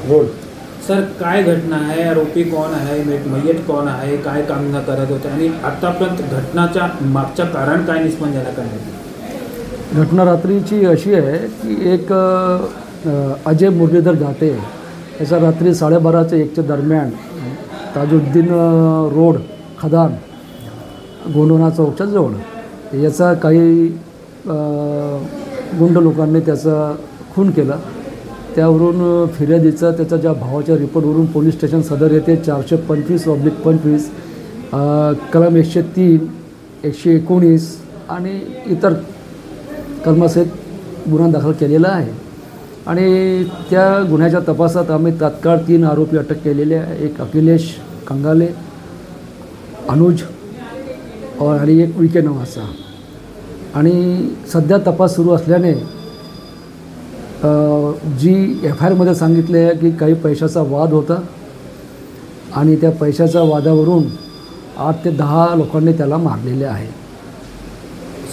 Role. Sir काय घटना आहे, आरोपी कोण आहे, मयत कोण आहे, काय काम करत होते आणि आतापर्यंत घटनाच्या मागचं कारण काय निष्पन्न झालं काय नाही? घटना रात्रीची अशी आहे की एक अजय मुरलीधर घाटे याचा रात्री 12:30 ते 1च्या दरम्यान ताजुद्दीन रोड खदान गोंडवना चौकच्या जवळ याचा काही गुंड लोकांनी त्याचा खून केला. त्यावरून फिर्यादीचा त्याच्या ज्या भावाच्या रिपोर्टवरून पोलीस स्टेशन सदर येथे 425/25 कलम 103, 119 आणि इतर कलमासहित गुन्हा दाखल केलेला आहे. आणि त्या गुन्ह्याच्या तपासात आम्ही तात्काळ 3 आरोपी अटक केलेले आहे. एक अखिलेश कंगाले, अनुज आणि एक विके नावाचा. आणि सध्या तपास सुरू असल्याने जी FIRमध्ये सांगितले आहे की काही पैशाचा वाद होता आणि त्या पैशाच्या वादावरून 8 ते 10 लोकांनी त्याला मारलेले आहे.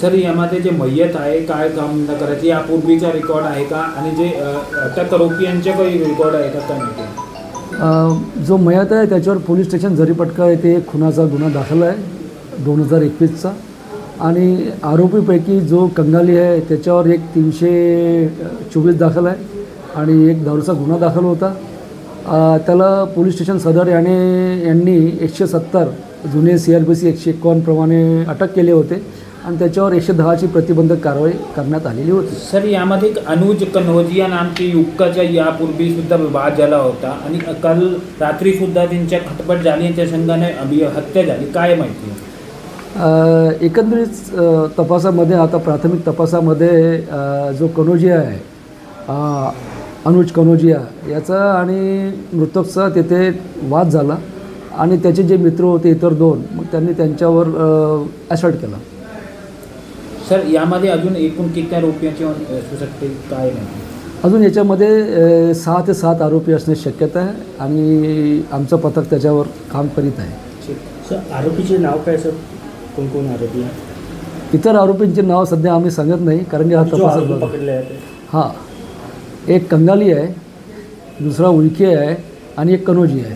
सर यामध्ये जे मयत आहे काय काम करायचे यापूर्वीचा रेकॉर्ड आहे का आणि जे अटक आरोपी यांचे काही रेकॉर्ड आहे का काय माहिती? जो मयत आहे त्याच्यावर पोलीस स्टेशन जरीपटका येथे खुनाचा गुन्हा दाखल आहे 2021चा. आणि आरोपीपैकी जो कंगाली आहे त्याच्यावर एक 324 दाखल आहे आणि एक दारूचा गुन्हा दाखल होता. त्याला पोलीस स्टेशन सदर यांनी 170 जुने CRPC 151 प्रमाणे अटक केले होते आणि त्याच्यावर 110ची प्रतिबंधक कारवाई करण्यात आलेली होती. सर यामध्ये एक अनुज कन्होजिया नामची युवकाचा यापूर्वी सुद्धा वाद झाला होता आणि काल रात्री सुद्धा त्यांच्या खटपट झाली आणि त्या संघाने हत्या झाली, काय माहिती? एकंदरीत तपासामध्ये आता प्राथमिक तपासामध्ये जो कनोजिया आहे अनुज कनोजिया याचा आणि मृतकचा तेथे वाद झाला आणि त्याचे जे मित्र होते इतर 2 मग त्यांनी त्यांच्यावर ॲसॉल्ट केला. सर यामध्ये अजून एकूण किती आरोपींची असू शकते काय नाही? अजून याच्यामध्ये 6 ते 7 आरोपी असण्याची शक्यता आहे आणि आमचं पथक त्याच्यावर काम करीत आहे. सर आरोपीचे नाव काय सर, कोण कोण आरोपी आहे? इतर आरोपींचे नाव सध्या आम्ही सांगत नाही कारण की हा तपास पकडले आहे. हां, एक कंगाली आहे, दुसरा उलके आहे आणि एक कनोजी आहे.